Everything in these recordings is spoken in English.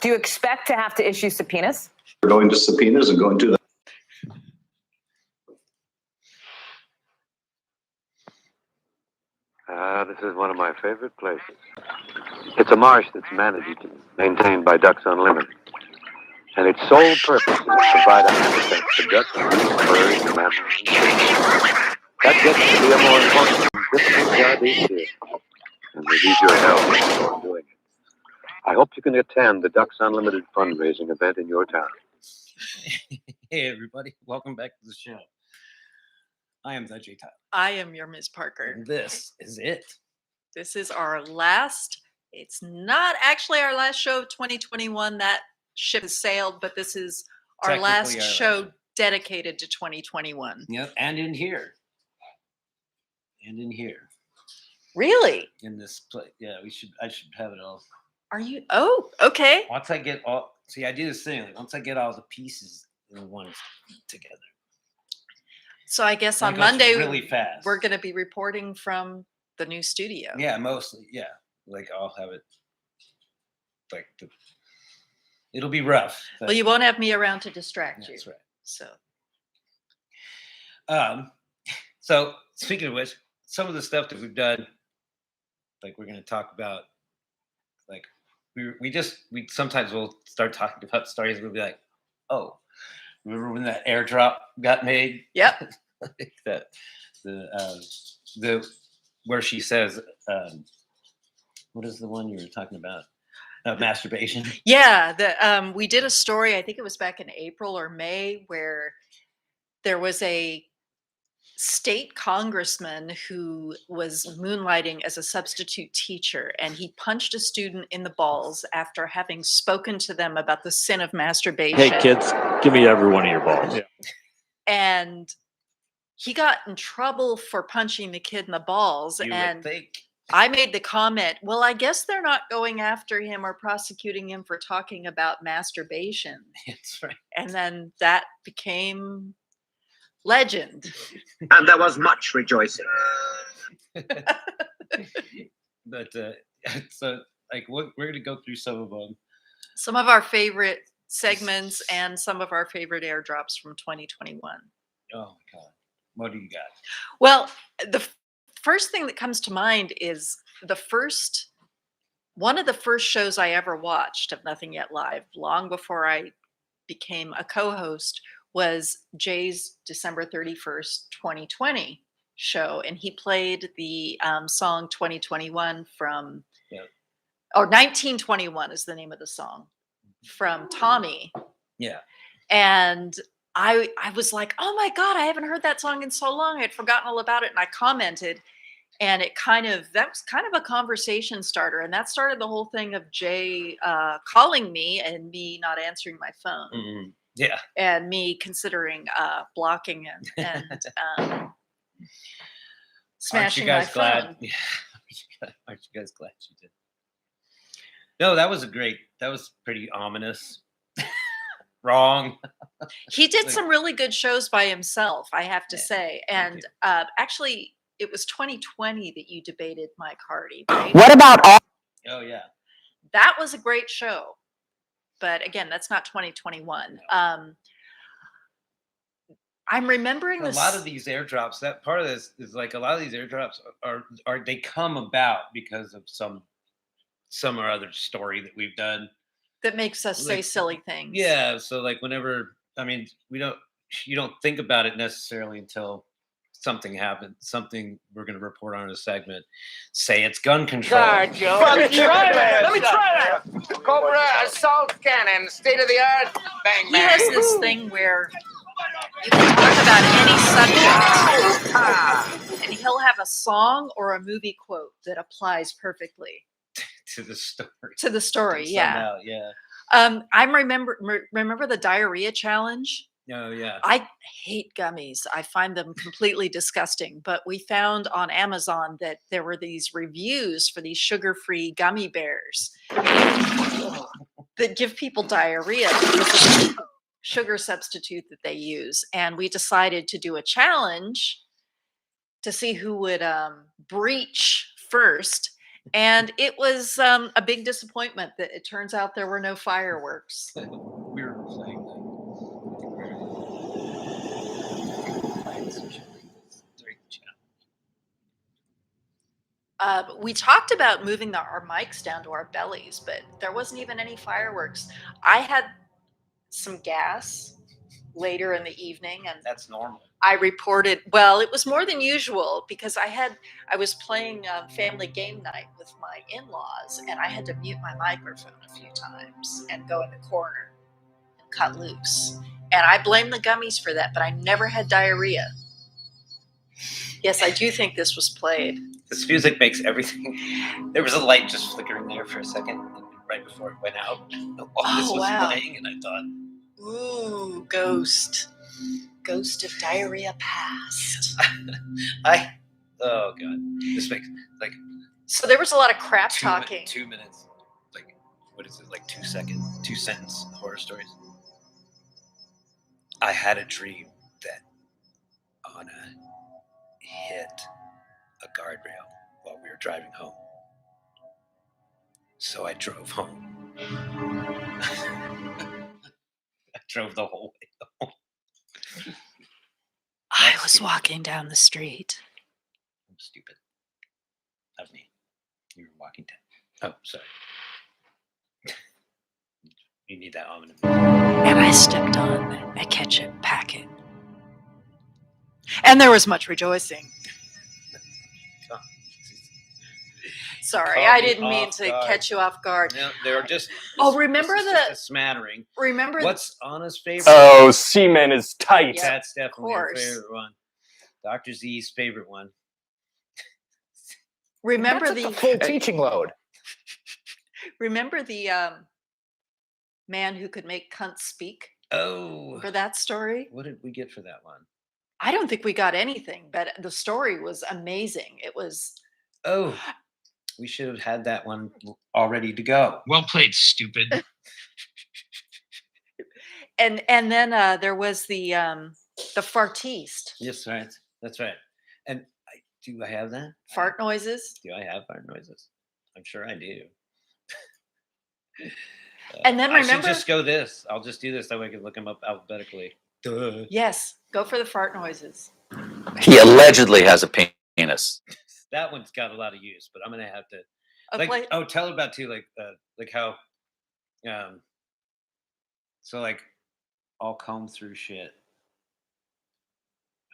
Do you expect to have to issue subpoenas? We're going to subpoenas and going to the This is one of my favorite places. It's a marsh that's managed and maintained by Ducks Unlimited. And its sole purpose is to provide a habitat for ducks, birds, mammals, and fish. That gets to be a more important than difficult job each year. And we need your help in doing it. I hope you can attend the Ducks Unlimited fundraising event in your town. Hey, everybody. Welcome back to the show. I am the J Tyler. I am your Ms. Parker. And this is it. This is our last, it's not actually our last show of 2021. That ship has sailed, but this is our last show dedicated to 2021. Yep. And in here. And in here. Really? In this place. Yeah, I should have it all. Are you? Oh, okay. Once I get all, see, I do this thing. Like, once I get all the pieces in one together. So I guess on Monday, really fast. We're going to be reporting from the new studio. Yeah, mostly. Yeah. Like I'll have it like it'll be rough. Well, you won't have me around to distract you. That's right. So Speaking of which, some of the stuff that we've done, like we're going to talk about, like we sometimes we'll start talking about stories. We'll be like, oh, remember when that airdrop got made? Yep. Like that the where she says, what is the one you were talking about? Masturbation. Yeah, we did a story. I think it was back in April or May, where there was a state congressman who was moonlighting as a substitute teacher, and he punched a student in the balls after having spoken to them about the sin of masturbation. Hey kids, give me every one of your balls. Yeah. And he got in trouble for punching the kid in the balls. I made the comment, well, I guess they're not going after him or prosecuting him for talking about masturbation. That's right. And then that became legend. And there was much rejoicing. But so like we're going to go through some of them. Some of our favorite segments and some of our favorite airdrops from 2021. Oh my God. What do you got? Well, the first thing that comes to mind is one of the first shows I ever watched of Nothing Yet Live, long before I became a co-host, was Jay's December 31st, 2020 show. And he played the song 2021 from, or 1921 is the name of the song, from Tommy. Yeah. And I was like, oh my God, I haven't heard that song in so long. I had forgotten all about it. And I commented, and that was kind of a conversation starter. And that started the whole thing of Jay calling me and me not answering my phone. Mm-hmm. Yeah. And me considering blocking him and smashing my phone. Yeah. Aren't you guys glad you did? No, that was pretty ominous. Wrong. He did some really good shows by himself, I have to say. And actually, it was 2020 that you debated Mike Hardy, right? What about all? Oh, yeah. That was a great show. But again, that's not 2021. No. I'm remembering a lot of these airdrops. That part of this is like a lot of these airdrops are they come about because of some or other story that we've done that makes us say silly things. Yeah. So like whenever, I mean, you don't think about it necessarily until something happens, something we're going to report on in a segment. Say it's gun control. Let me try that. Cobra assault cannon, state of the art. Bang, bang. He has this thing where you can talk about any subject, and he'll have a song or a movie quote that applies perfectly to the story. To the story, yeah. Yeah. I remember the diarrhea challenge. Oh, yeah. I hate gummies. I find them completely disgusting. But we found on Amazon that there were these reviews for these sugar-free gummy bears that give people diarrhea because of the sugar substitute that they use. And we decided to do a challenge to see who would breach first. And it was a big disappointment that it turns out there were no fireworks. We were playing We talked about moving our mics down to our bellies, but there wasn't even any fireworks. I had some gas later in the evening, and That's normal. I reported, well, it was more than usual because I was playing family game night with my in-laws, and I had to mute my microphone a few times and go in the corner and cut loose. And I blame the gummies for that, but I never had diarrhea. Yes, I do think this was played. This music makes everything. There was a light just flickering there for a second, right before it went out. While this was playing, and I thought, ooh, ghost of diarrhea past. Oh god, this makes like. So there was a lot of crap talking. 2 minutes, like what is it? Like 2 sentence horror stories. I had a dream that Anna hit a guardrail while we were driving home. So I drove home. I drove the whole way home. I was walking down the street. I'm stupid. Of me. You were walking down. Oh, sorry. You need that ominous. And I stepped on a ketchup packet. And there was much rejoicing. Sorry, I didn't mean to catch you off guard. No, they're just. Remember just a smattering. Remember what's Anna's favorite? Oh, semen is tight. Yep, That's definitely her course. favorite one. Dr. Z's favorite one. Remember That's a full teaching load. Remember the man who could make cunts speak? Oh. Remember that story? What did we get for that one? I don't think we got anything, but the story was amazing. It was. Oh. We should have had that one all ready to go. Well played, stupid. And then there was the fartiste. Yes, right. That's right. And do I have that? Fart noises. Do I have fart noises? I'm sure I do. And then I should remember, just go this. I'll just do this. That way I can look them up alphabetically. Duh. yes, go for the fart noises. He allegedly has a penis. That one's got a lot of use, but I'm gonna have to tell about too, like how, so like I'll comb through shit.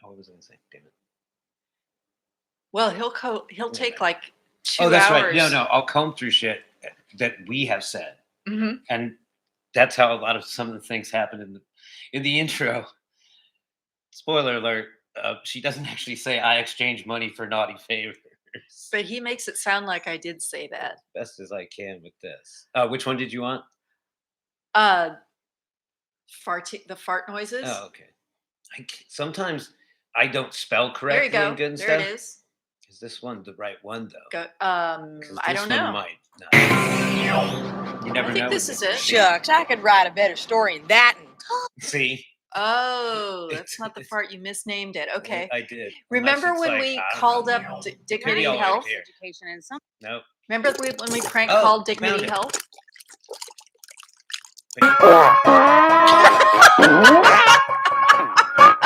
What was I gonna say? Damn it. Well, he'll take like 2 Oh, that's hours. right. No, I'll comb through shit that we have said, Mm-hmm. and that's how a lot of some of the things happen in the intro. Spoiler alert: she doesn't actually say "I exchange money for naughty favors." But he makes it sound like I did say that. Best as I can with this. Which one did you want? The fart noises. Oh, okay. Sometimes I don't spell correctly. There you go. And good and There stuff. it is. Is this one the right one though? Go. 'Cause I this don't one know. might not. You never I think know. this is it. Shucks, I could write a better story than that. See, Oh, that's not the fart. You misnamed it. Okay. I did. Remember Unless it's when like, we I don't called know. up Dignity Maybe I'll Health? here. Education and some. Nope. Remember when we prank Oh, called found Dignity it. Health?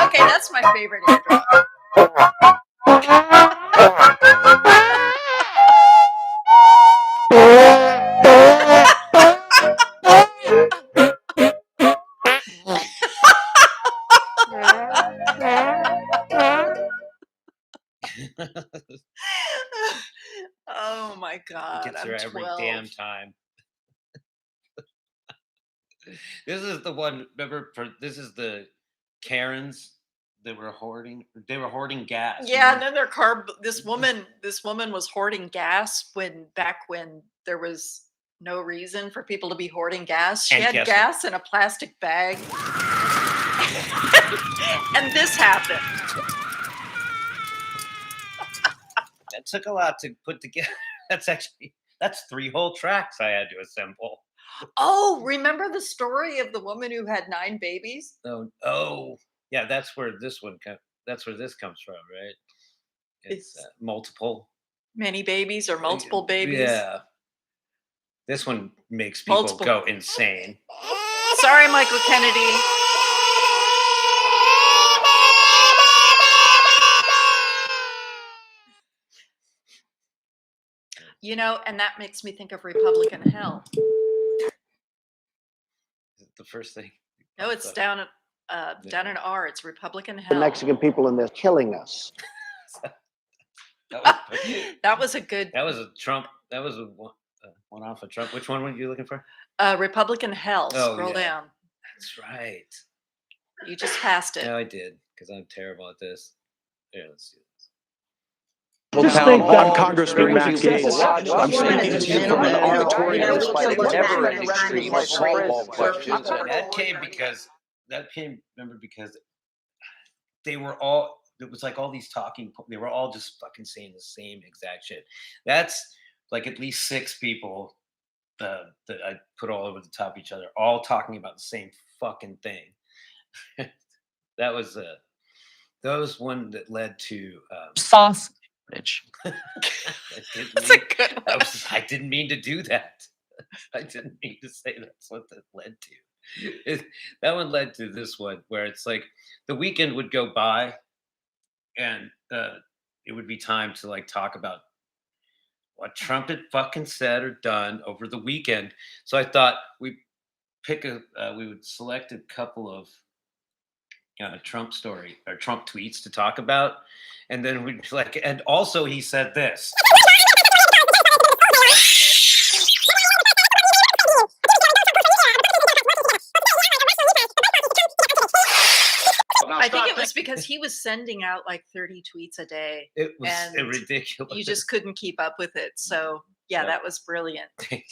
Okay, that's my favorite airdrop. Oh my God. Gets I'm her every 12. damn time. This is the one. Remember, this is the Karens that were hoarding. They were hoarding gas. Yeah, and then their car. This woman was hoarding gas back when there was no reason for people to be hoarding gas. She And had guess gas in a plastic bag, and this happened. That took a lot to put together. That's 3 whole tracks I had to assemble. Oh, remember the story of the woman who had 9 babies? Oh, yeah. That's where this one. That's where this comes from, right? It's multiple. Many babies or multiple babies. Yeah. This one makes people Multiple. go insane. Sorry, Michael Kennedy. You know, and that makes me think of Republican hell. The first thing. No, it's down down in R. It's Republican The hell. Mexican people and they're killing us. That was a good That was a Trump. That was a one off of Trump. Which one were you looking for? Republican hell. Oh, Scroll yeah. down. That's right. You just passed it. No, I did because I'm terrible at this. Here, let's do this. I'm Congressman Matt Gaetz. Gaetz. I'm Woman speaking is to you from an gentleman. auditorium Yeah, by we the look never back ending at the stream crime of softball questions. And that came because remember because they were all, it was like all these talking, they were all just fucking saying the same exact shit. That's like at least 6 people that I put all over the top of each other, all talking about the same fucking thing. That was one that led to Sauce. Bitch. That's a good one. I didn't mean to do that. I didn't mean to say that's what that led to. That one led to this one where it's like the weekend would go by and it would be time to like talk about what Trump had fucking said or done over the weekend. So I thought we would select a couple of Trump tweets to talk about. And then we'd be like, and also he said this. I think it was because he was sending out like 30 tweets a day. It was And ridiculous. You just couldn't keep up with it. So yeah, that was brilliant. It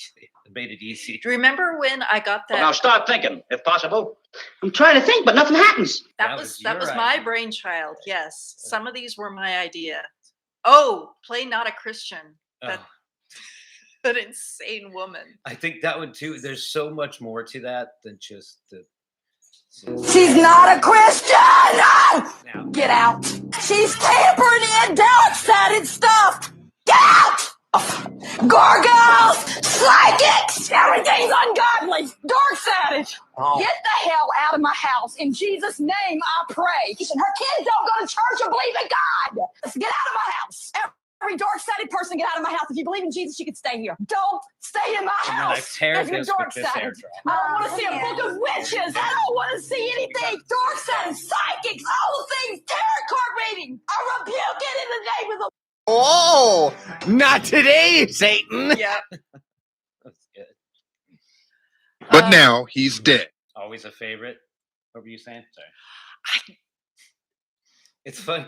made it easy. Do you remember when I got that? Now start thinking, if possible. I'm trying to think, but nothing happens. That was was your my idea. brainchild. Yes, some of these were my idea. Oh, play not a Christian. That that insane woman. I think that one too. There's so much more to that than just the. She's not a Christian! Now, Get out! She's tampering in dark-sided stuff! Get out! Gargoyles! Psychics! Everything's ungodly! Dark-sided! Get the hell out of my house. In Jesus' name, I pray. And her kids don't go to church or believe in God. Let's get out of my house. Every dark-sided person, get out of my house. If you believe in Jesus, you can stay here. Don't stay in my and then I house. tear If you're this with this dark-sided. airdrop. I don't want to see a book of witches. I don't want to see anything. Dark-sided, psychics, all the things. Tarot card reading. I rebuke it in the name of the... Oh, not today, Satan. Yeah. That's good. But now he's dead. Always a favorite. What were you saying? Sorry. It's fun.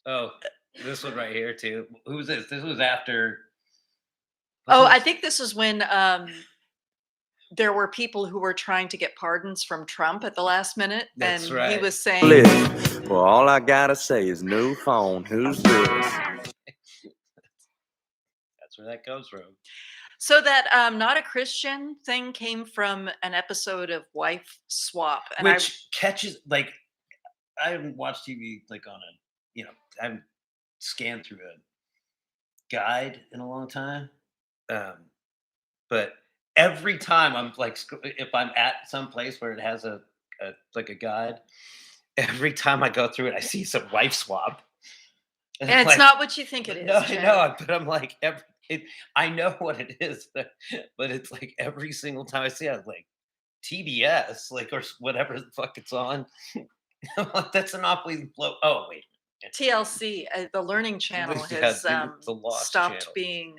'Cause this one right here too. Who's this? This was after. Oh, I think this is when there were people who were trying to get pardons from Trump at the last minute. That's and right. he was saying, Well, all I gotta say is new phone. Who's this? That's where that comes from. so that not a Christian thing came from an episode of Wife Swap. And Which catches like I haven't watched TV like on a I haven't scanned through a guide in a long time. But every time I'm like, if I'm at some place where it has a guide, every time I go through it, I see some wife swap. and I'm it's like, not what you think it is. No, I Jay. know, but I'm like, I know what it is, but it's like every single time I see it, I'm like TBS, like or whatever the fuck it's on. I'm like, that's an awfully low. Oh wait. TLC, the Learning Channel, Yeah, has the Lost stopped channel. being,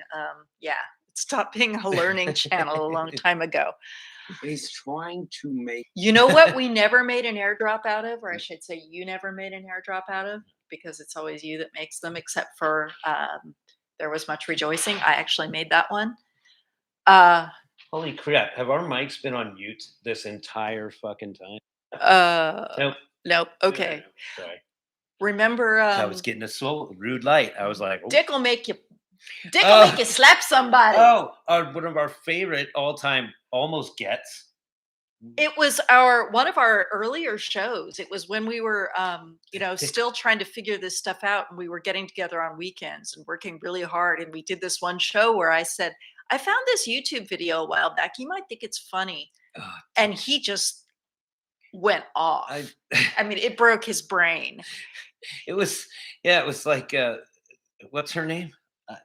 it stopped being a learning channel a long time ago. He's trying to make... You know what we never made an airdrop out of, or I should say you never made an airdrop out of, because it's always you that makes them, except for There Was Much Rejoicing. I actually made that one. Holy crap. Have our mics been on mute this entire fucking time? Nope. Nope. Okay. Sorry. Remember, I was getting a rude light. I was like, oh. Dick will make you make you slap somebody. Oh, one of our favorite all-time almost gets It was one of our earlier shows. It was when we were, still trying to figure this stuff out, and we were getting together on weekends and working really hard. And we did this one show where I said, "I found this YouTube video a while back. You might think it's funny," and he just went off. I mean, it broke his brain. It was like, what's her name? I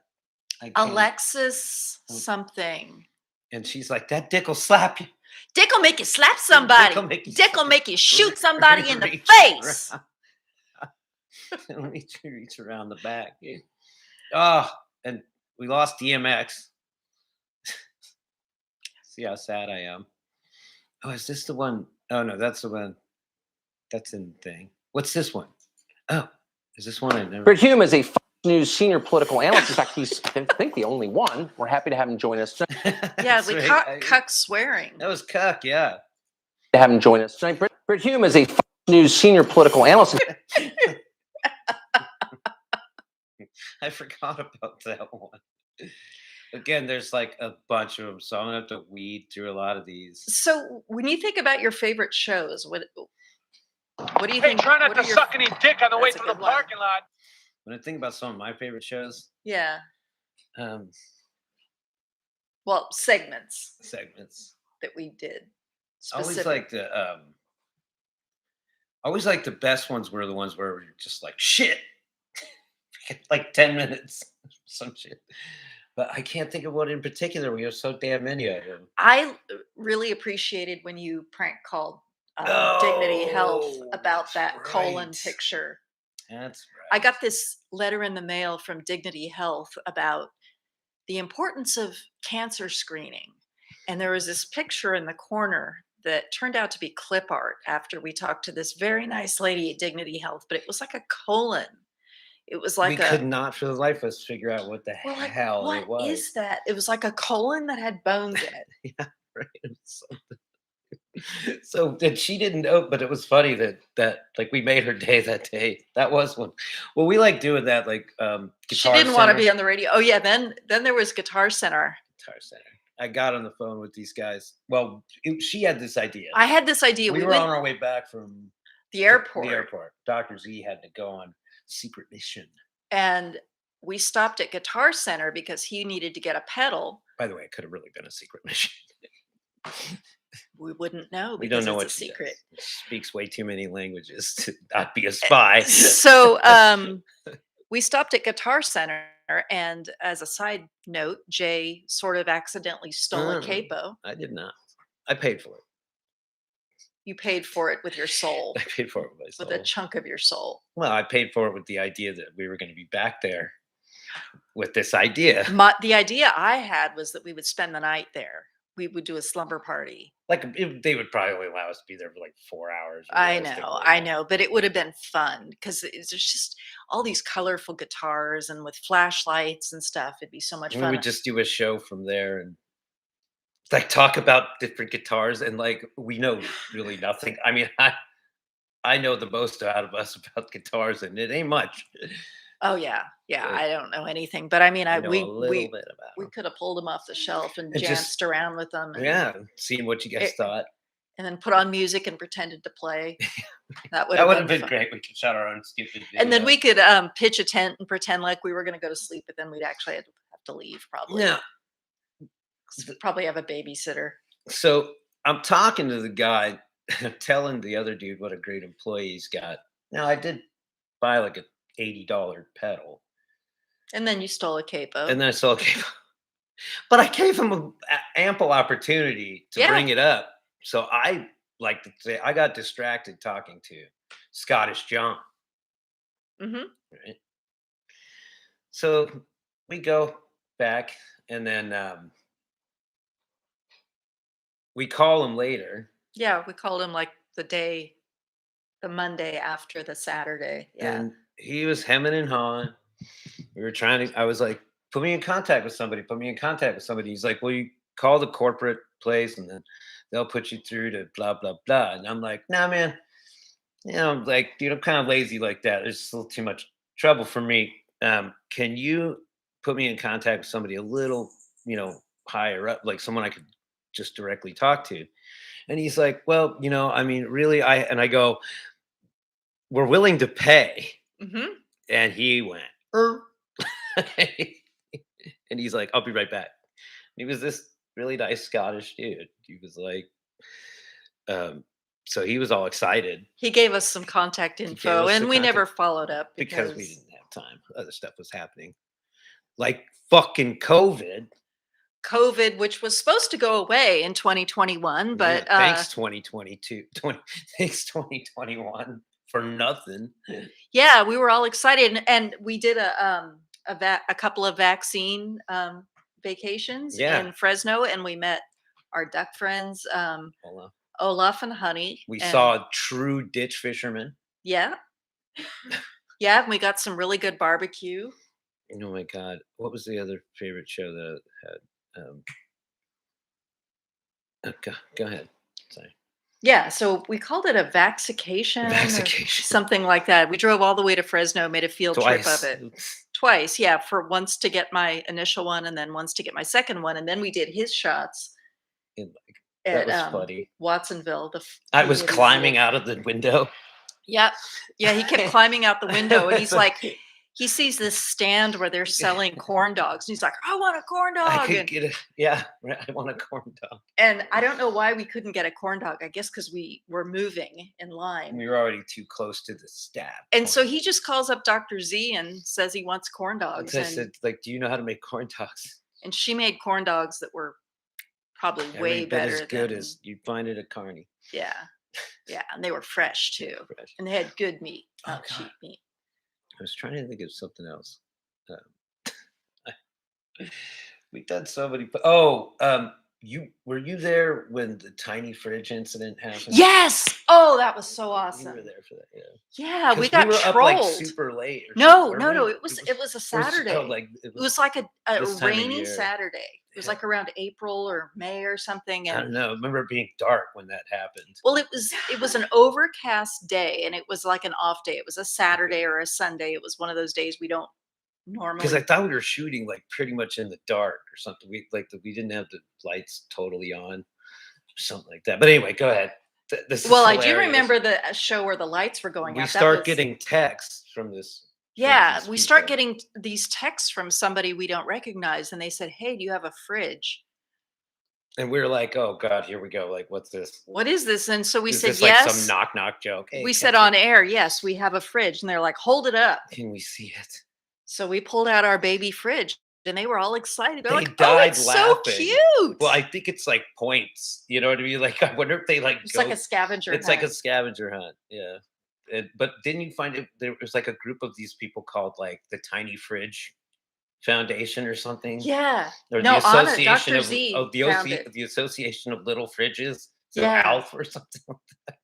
can't- Alexis something. And she's like, that dick will slap you. Dick will make you slap somebody. Dick will make you shoot somebody in the face. Let me reach around the back. Oh, and we lost DMX. See how sad I am. Oh, is this the one? Oh, no, that's the one. That's in the thing. What's this one? Oh, is this one I never... Brit Hume is a Fox News senior political analyst. In fact, he's, I think, the only one. We're happy to have him join us. Yeah, we caught Cuck swearing. That was Cuck, yeah. To have him join us tonight. Brit Hume is a Fox News senior political analyst. I forgot about that one. Again, there's like a bunch of them, so I'm gonna have to weed through a lot of these. So when you think about your favorite shows, what do you think? Try not to suck any dick on the way That's a through the good one. parking lot. When I think about some of my favorite shows, Yeah. um, Well, segments segments. that we did. I always Specific. like the best ones were the ones where we're just like shit, like 10 minutes, some shit. But I can't think of one in particular. We have so damn many of them. I really appreciated when you prank called Dignity Health about that colon right. picture. That's right. I got this letter in the mail from Dignity Health about the importance of cancer screening. And there was this picture in the corner that turned out to be clip art after we talked to this very nice lady at Dignity Health, but it was like a colon. It was like we could not for the life of us figure out what the hell it was. What is that? It was like a colon that had bones in it. Yeah, right. So that she didn't know, but it was funny that like we made her day that day. That was one. Well, we like doing that, like Guitar She didn't want to Center. be on the radio. Oh yeah, then there was Guitar Center. Guitar Center. I got on the phone with these guys. Well, she had this idea. I had this idea. We were went on our way back from the airport. The airport. Dr. Z had to go on secret mission. And we stopped at Guitar Center because he needed to get a pedal. By the way, it could have really been a secret mission. We wouldn't know We because don't know it's what a she secret. does. She speaks way too many languages to not be a spy. So we stopped at Guitar Center, and as a side note, Jay sort of accidentally stole a capo. I did not. I paid for it. You paid for it with your soul. I paid for it with my soul. With a chunk of your soul. Well, I paid for it with the idea that we were going to be back there with this idea. The idea I had was that we would spend the night there. We would do a slumber party. Like they would probably only allow us to be there for like 4 hours. I know, but it would have been fun because there's just all these colorful guitars and with flashlights and stuff. It'd be so much We fun. would just do a show from there and like talk about different guitars, and like we know really nothing. I mean, I know the most out of us about guitars, and it ain't much. Oh yeah. I don't know anything, but I mean, we could have pulled them off the shelf and jazzed around with them. And, seeing what you guys thought, and then put on music and pretended to play. That would have been fun. Great. We could shot our own stupid video. And then we could pitch a tent and pretend like we were going to go to sleep, but then we'd actually have to leave probably. Yeah. Probably have a babysitter. So I'm talking to the guy, telling the other dude what a great employee he's got. Now I did buy like a $80 pedal. And then you stole a capo. And then I stole a capo. But I gave him an ample opportunity to bring it up. So I like to say I got distracted talking to Scottish John. Mm-hmm. Right. So we go back, and then we call him later. Yeah, we called him like the Monday after the Saturday. Yeah. And he was hemming and hawing. We were I was like, put me in contact with somebody. He's like, well, you call the corporate place and then they'll put you through to blah, blah, blah. And I'm like, nah, man. I'm like, dude, I'm kind of lazy like that. There's still too much trouble for me. Can you put me in contact with somebody a little, higher up, like someone I could just directly talk to. And he's like, well, I mean, really, I go, we're willing to pay. Mm-hmm. And he went, and he's like, I'll be right back. He was this really nice Scottish dude. He was like, so he was all excited. He gave us some contact info, us and the we never contact- followed up because we didn't have time. Other stuff was happening, like fucking COVID. COVID, which was supposed to go away in 2021, but Yeah, thanks 2022, thanks 2021 for nothing. yeah, we were all excited, and we did a couple of vaccine vacations Yeah. in Fresno, and we met our duck friends, Olaf and Honey. We and saw true ditch fishermen. Yeah. Yeah, and we got some really good barbecue. Oh my God. What was the other favorite show that I had? Go ahead. Sorry. Yeah, so we called it a vaxication, Vaxication. something like that. We drove all the way to Fresno, made a field Twice. trip of it. Twice, yeah, for once to get my initial one and then once to get my second one. And then we did his shots That at was funny. Watsonville. I was climbing out of the window. Yeah. Yeah, he kept climbing out the window, and he's like, he sees this stand where they're selling corn dogs. And he's like, I want a corn dog. I could get I want a corn dog. And I don't know why we couldn't get a corn dog. I guess because we were moving in line. We were already too close to the stab. And so he just calls up Dr. Z and says he wants corn dogs. I said, like, do you know how to make corn dogs? And she made corn dogs that were probably way better as good than, as you'd find it at Carney. Yeah. Yeah. And they were fresh too. Fresh. And they had good meat, not God. cheap meat. I was trying to think of something else. We've done so many. Were you there when the tiny fridge incident happened? Yes. Oh, that was so You awesome. were there for that. Yeah. Yeah, 'Cause we got were trolled. up like super late. Or No, something, no, weren't no. we? It was a Saturday. It It was like a this time of rainy year. Saturday. It was Yeah. like around April or May or something. I And don't know. I remember it being dark when that happened. well, it was an overcast day, and it was like an off day. It was a Saturday or a Sunday. It was one of those days we don't normally. Because I thought we were shooting like pretty much in the dark or something. We didn't have the lights totally on, or something like that. But anyway, go ahead. This is Well, I do hilarious. remember the show where the lights were going We out. That start was- getting texts from this. Yeah, these we start people. getting these texts from somebody we don't recognize, and they said, "Hey, do you have a fridge? And we were like, "Oh God, here we go! Like, what's this? What is this?" And so we Is said, this like "Yes." some knock joke?" Hey, We can said we- on air, "Yes, we have a fridge," and they're like, "Hold it up." Can we see it? So we pulled out our baby fridge, and they were all excited. They're They like, "Oh, died it's laughing. so cute!" Well, I think it's like points. You know what I mean? Like, I wonder if they like. It's go, like a scavenger. It's like a hunt. scavenger hunt. Yeah. But didn't you find it? There was like a group of these people called like the Tiny Fridge Foundation or something. Yeah. Or No, the Anna, Association Dr. of Z found it. the Association of Little Fridges. So Yeah. ALF or something like that.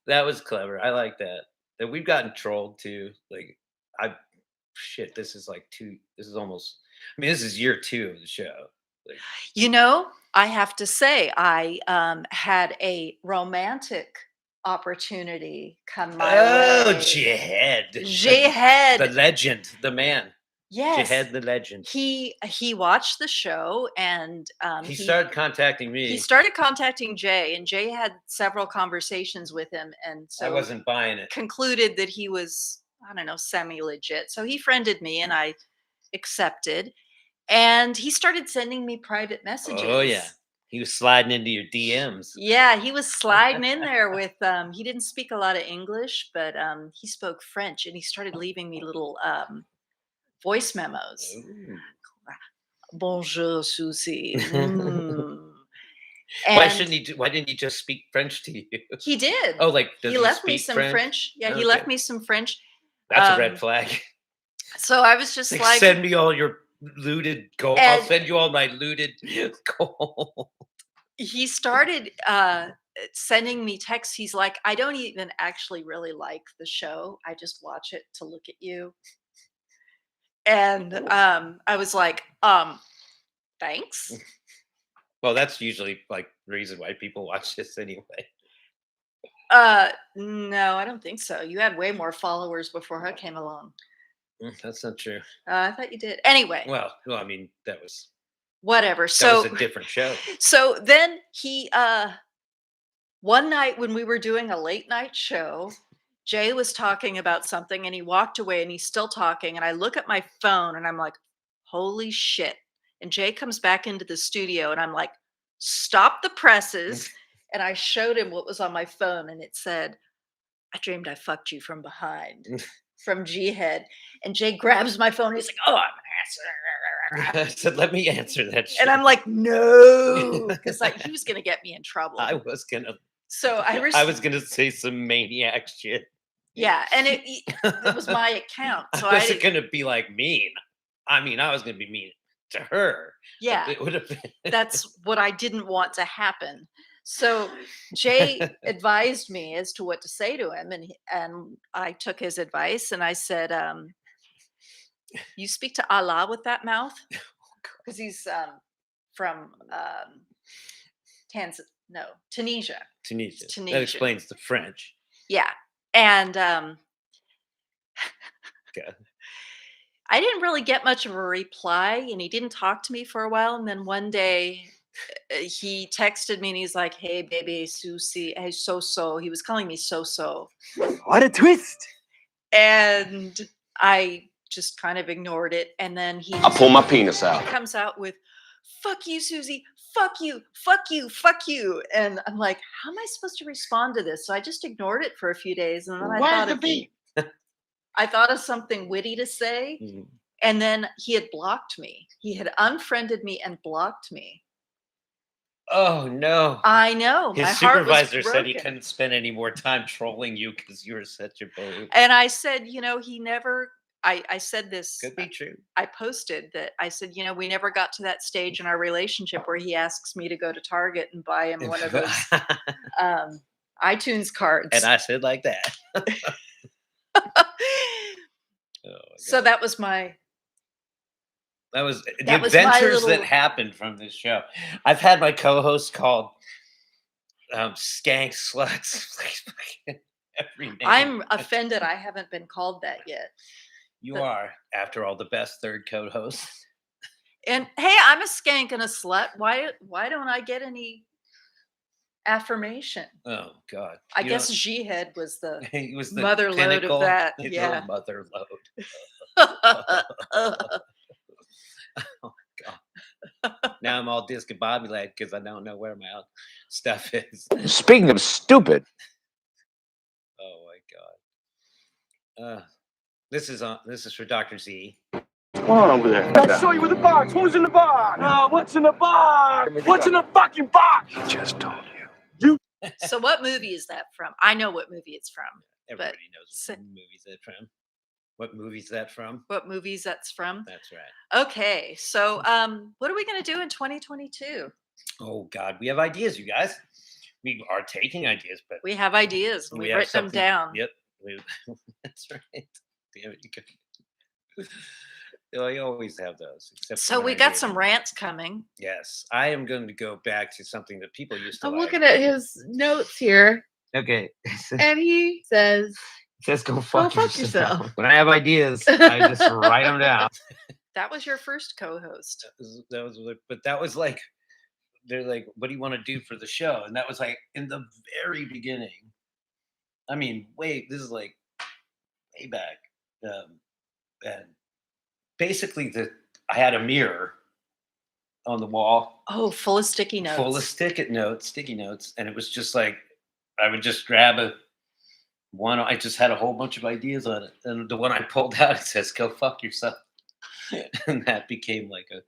That was clever. I like that. And we've gotten trolled too. Like this is almost this is year 2 of the show. Like, You know, I have to say, I had a romantic opportunity come my way. Jihad. Jihad. The legend, the man. Yes. Jihad the legend. He watched the show, and He started contacting me. He started contacting Jay, and Jay had several conversations with him, and so I wasn't buying it. concluded that he was, I don't know, semi-legit. So he friended me, and I accepted. And he started sending me private messages. Oh yeah. He was sliding into your DMs. Yeah, he was sliding in there with he didn't speak a lot of English, but he spoke French, and he started leaving me little voice memos. Ooh. Bonjour, Susie. Why And why didn't he just speak French to you? he did. Oh, like does he left me some French? French. Yeah, he Okay. left me some French. That's a red flag. So I was just like, Send me all your looted gold. I'll And- send you all my looted gold. he started sending me texts. He's like, I don't even actually really like the show. I just watch it to look at you. And I was like, thanks. Well, that's usually like the reason why people watch this anyway. No, I don't think so. You had way more followers before I came along. That's not true. I thought you did. Anyway, Well, I mean, that was whatever. That So was a different show. So then he one night when we were doing a late night show, Jay was talking about something and he walked away and he's still talking. And I look at my phone and I'm like, holy shit. And Jay comes back into the studio and I'm like, stop the presses. And I showed him what was on my phone and it said, I dreamed I fucked you from behind from G Head. And Jay grabs my phone and he's like, oh, I'm an answer. I said, let me answer that shit. And I'm like, no, because like he was gonna get me in trouble. I was gonna say some maniac shit. Yeah, and it was my account, so I wasn't gonna be like mean. I mean, I was gonna be mean to her. Yeah, it would have been. That's what I didn't want to happen. So Jay advised me as to what to say to him, and I took his advice, and I said, "You speak to Allah with that mouth," because he's from Tunisia. Tunisia. Tunisia. That explains the French. Yeah, and Okay. I didn't really get much of a reply, and he didn't talk to me for a while. And then one day, he texted me, and he's like, "Hey, baby, Susie, hey, so." He was calling me so. What a twist! And I just kind of ignored it. And then I pull my penis he out. comes out with, "Fuck you, Susie. Fuck you. Fuck you. Fuck you." And I'm like, how am I supposed to respond to this? So I just ignored it for a few days, and then I thought of something witty to say. Mm-hmm. And then he had blocked me. He had unfriended me and blocked me. Oh no! I know. His my heart was supervisor said he broken. couldn't spend any more time trolling you because you were such a babe. And I said, he never. I said this. Could be true. I posted that. I said, we never got to that stage in our relationship where he asks me to go to Target and buy him one of those iTunes cards. And I said like that. So that was my. That was the That was my adventures little- that happened from this show. I've had my co-host called skank sluts. Every name. I'm offended I haven't been called that yet. You are, after all, the best third co-host. And hey, I'm a skank and a slut. Why don't I get any affirmation? Oh God! I guess G Head was the he was the mother load pinnacle. of that. He's Yeah. the mother load. Oh God! Now I'm all discombobulated because I don't know where my stuff is. Speaking of stupid, Oh my God! This is for Dr. Z. what's going on over there? I'll show you with the box. Who's in the box? What's in the box? What's in the fucking box? He just told you. So what movie is that from? I know what movie it's from. Everybody knows what movies that's from. What movie's that from? What movies that's from? That's right. Okay, so what are we going to do in 2022? Oh God, we have ideas, you guys. We are taking ideas, but We have ideas. we We've have written them something- down. Yep, that's right. Damn it, you could. You always have those. Except So when we I got read some them. rants coming. Yes, I am going to go back to something that people used to I'm like. looking at his notes here, Okay, and he says, it says go fuck, fuck yourself. yourself. When I have ideas, I just write them down. That was your first co-host. But that was like, they're like, what do you want to do for the show? And that was like in the very beginning. I mean, this is like way back. And basically, I had a mirror on the wall, Oh, full of sticky notes. full of sticky notes, and it was just like I would just grab one. I just had a whole bunch of ideas on it, and the one I pulled out, it says "Go fuck yourself," and that became like a.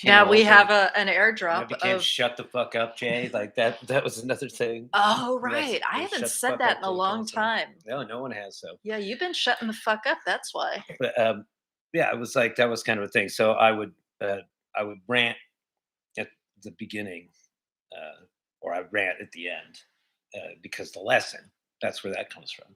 Now we have an That airdrop became of. "Shut the fuck up, Jay." Like that. That was another thing. Oh, Yes, right. I yes, haven't shut the said fuck that up, in a Jay long Johnson. time. No one has. So, Yeah, you've been shutting the fuck up. That's why. but yeah, it was like that was kind of a thing. So I would rant at the beginning, or I rant at the end, because the lesson, that's where that comes from.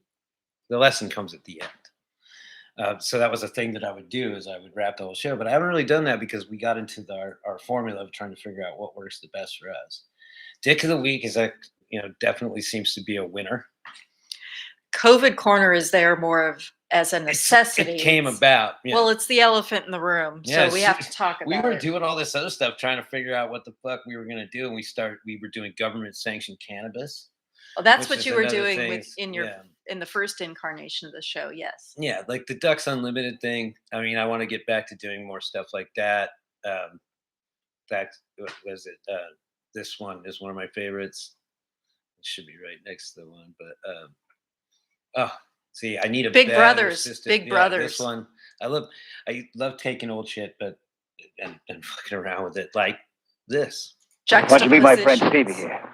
The lesson comes at the end. So that was a thing that I would do, is I would wrap the whole show. But I haven't really done that because we got into our formula of trying to figure out what works the best for us. Dick of the week is definitely seems to be a winner. COVID corner is there more of as a necessity. It came about. Yeah. Well, it's the elephant in the room, Yeah, so we have to talk about we were it. doing all this other stuff, trying to figure out what the fuck we were going to do, and we were doing government sanctioned cannabis. Well, that's which what is you were another doing thing. with in the first incarnation of the show. Yes. Yeah, like the Ducks Unlimited thing. I mean, I want to get back to doing more stuff like that. That what was it. This one is one of my favorites. It should be right next to the one, but see, I need a Big better Brothers. system. Big Yeah, Brothers. This one, I love taking old shit, but and fucking around with it like this. Why don't you meet my friend Stevie here?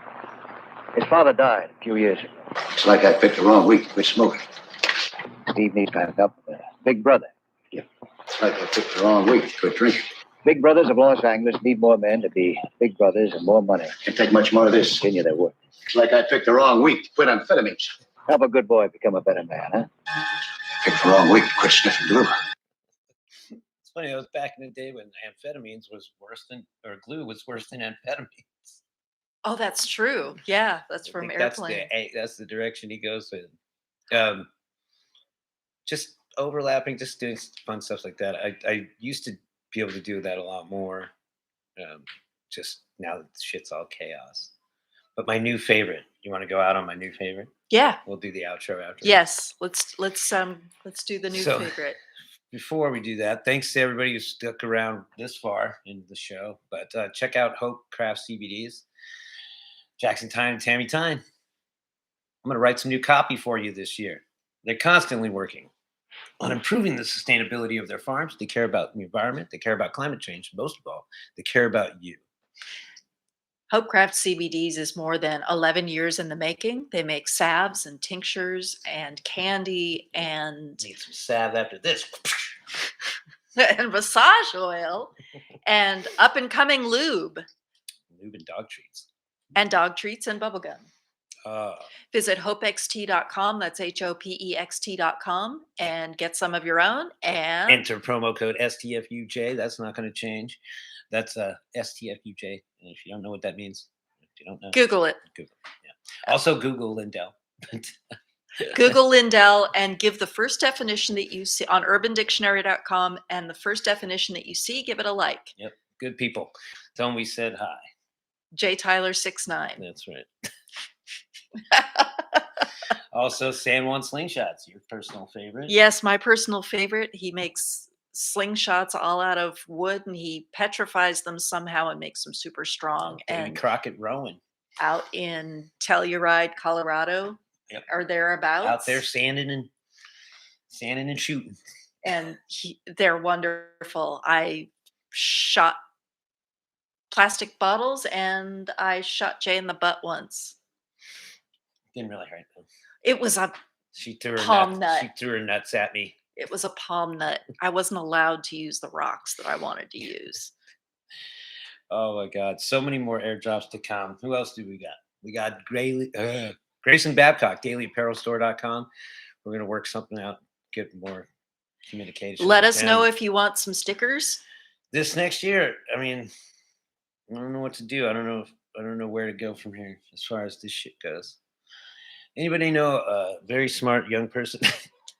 His father died a few years ago. It's like I picked the wrong week to quit smoking. Steve needs to back up. Big Brother. It's like I picked the wrong week to quit drinking. Big Brothers of Los Angeles need more men to be big brothers and more money. Can't take much more of this. Continue their work. It's like I picked the wrong week to quit amphetamines. Help a good boy become a better man, huh? Picked the wrong week to quit sniffing glue. It's funny. It was back in the day when amphetamines was worse than, or glue was worse than amphetamines. Oh, that's true. Yeah, that's I from think Airplane. That's the direction he goes with. Just overlapping, just doing fun stuff like that. I used to be able to do that a lot more. Just now that the shit's all chaos. But my new favorite. You want to go out on my new favorite? Yeah. We'll do the outro after. Yes. Let's do the new So, favorite. Before we do that, thanks to everybody who stuck around this far into the show. But check out Hope Craft CBDs. Jackson Tyne and Tammy Tyne. I'm going to write some new copy for you this year. They're constantly working on improving the sustainability of their farms. They care about the environment. They care about climate change. Most of all, they care about you. Hopecraft CBDs is more than 11 years in the making. They make salves and tinctures and candy and Need some salve after this. and massage oil and up and coming lube Lube and dog treats. and dog treats and bubblegum. Uh, Visit hopext.com. That's HOPEXT.com and get some of your own. And enter promo code STFUJ. That's not going to change. That's STFUJ. And if you don't know what that means, if you don't know, Google it. Google. Yeah. Also Google Lindell. Google Lindell and give the first definition that you see on urbandictionary.com, and the first definition that you see, give it a like. Yep. Good people. Tell them we said hi. J Tyler 69. That's right. Also, San Juan Slingshots, your personal favorite. Yes, my personal favorite. He makes slingshots all out of wood and he petrifies them somehow and makes them super strong. Davy And Crockett Rowan. out in Telluride, Colorado, Yep. or thereabouts. Out there sanding and shooting. And they're wonderful. I shot plastic bottles and I shot Jay in the butt once. Didn't really hurt though. It was a She threw her palm nuts. nut. She threw her nuts at me. It was a palm nut. I wasn't allowed to use the rocks that I wanted to use. Oh my God. So many more airdrops to come. Who else do we got? We got Grayson Babcock, dailyapparelstore.com. We're going to work something out, get more communication. Let with us know them. if you want some stickers. This next year, I mean, I don't know what to do. I don't know where to go from here as far as this shit goes. Anybody know a very smart young person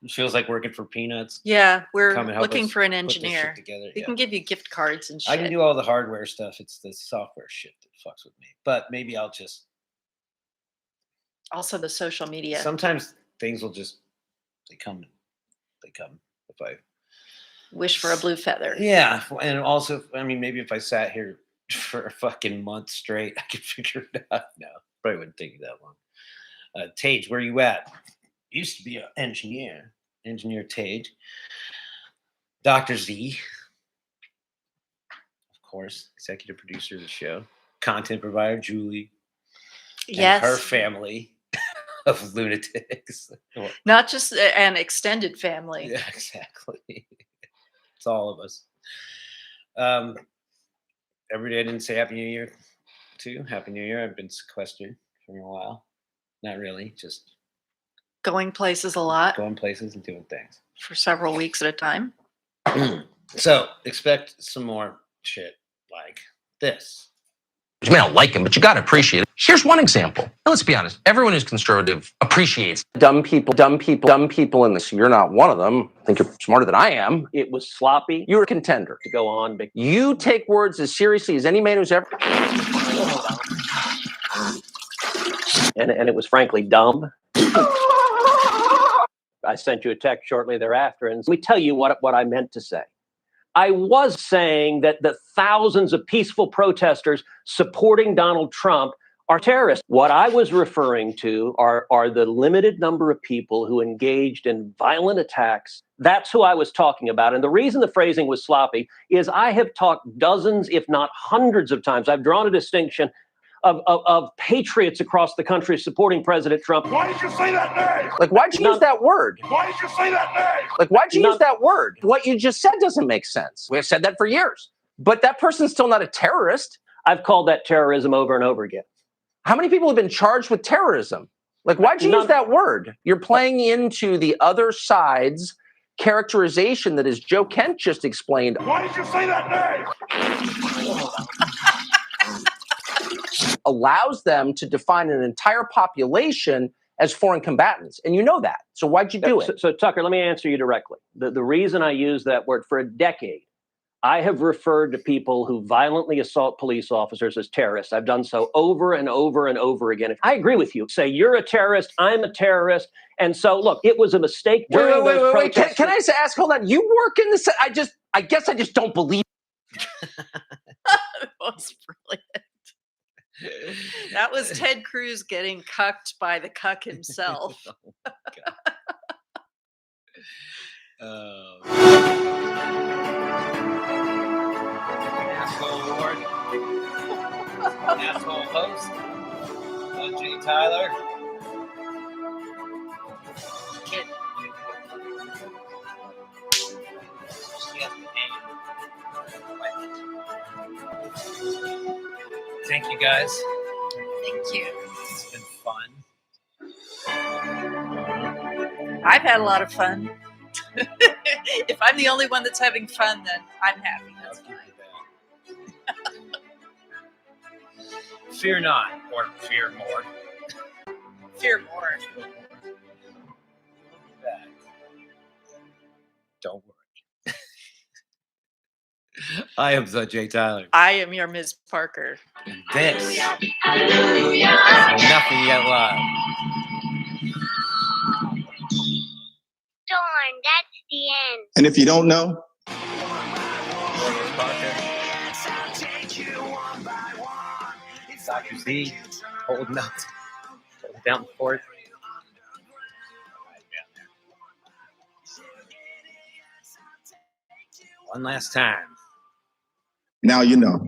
who feels like working for peanuts? Yeah, we're Come and help looking us for an put this shit engineer. together. We Yeah. can give you gift cards and shit. I can do all the hardware stuff. It's the software shit that fucks with me. But maybe I'll just Also the social media. sometimes things will just they come if I Wish for a blue feather. yeah. And also, I mean, maybe if I sat here for a fucking month straight, I could figure it out. No, probably wouldn't take that long. Tage, where you at? Used to be an engineer Tage. Dr. Z, of course, executive producer of the show, content provider Julie, Yes. and her family of lunatics. Not just an extended family. Yeah, exactly. It's all of us. Every day I didn't say Happy New Year to Happy New Year. I've been sequestered for a while. Not really, just Going places a lot going places and doing things. for several weeks at a time. So expect some more shit like this. You may not like him, but you got to appreciate it. Here's one example. Now, let's be honest. Everyone who's conservative appreciates dumb people in this. You're not one of them. I think you're smarter than I am. It was sloppy. You're a contender. To go on. You take words as seriously as any man who's ever... And it was frankly dumb. I sent you a text shortly thereafter, and let me tell you what I meant to say. I was saying that the thousands of peaceful protesters supporting Donald Trump are terrorists. What I was referring to are the limited number of people who engaged in violent attacks. That's who I was talking about. And the reason the phrasing was sloppy is I have talked dozens, if not hundreds of times. I've drawn a distinction of patriots across the country supporting President Trump. Why did you say that name? Like, why'd you use that word? Why did you say that name? Like, why'd you use that word? What you just said doesn't make sense. We've said that for years. But that person's still not a terrorist. I've called that terrorism over and over again. How many people have been charged with terrorism? Like, why'd you use that word? You're playing into the other side's characterization that, as Joe Kent just explained. Why did you say that name? Allows them to define an entire population as foreign combatants. And you know that. So why'd you do it? So Tucker, let me answer you directly. The reason I use that word for a decade, I have referred to people who violently assault police officers as terrorists. I've done so over and over and over again. I agree with you. Say you're a terrorist, I'm a terrorist. And so, look, it was a mistake during those protests. Can I just ask, hold on, you work in the... I guess I just don't believe... That was brilliant. That was Ted Cruz getting cucked by the cuck himself. Asshole award. Asshole host. Jay Tyler. Kid. She has the name. Thank you guys. Thank you. It's been fun. I've had a lot of fun. If I'm the only one that's having fun, then I'm happy. That's fine. Fear not, or fear more. Fear more. Don't worry. I am Jay Tyler. I am your Ms. Parker. And this is Nothing Yet Live. Darn, that's the end. And if you don't know, Dr. Z holding up, down the fort. One last time. now you know.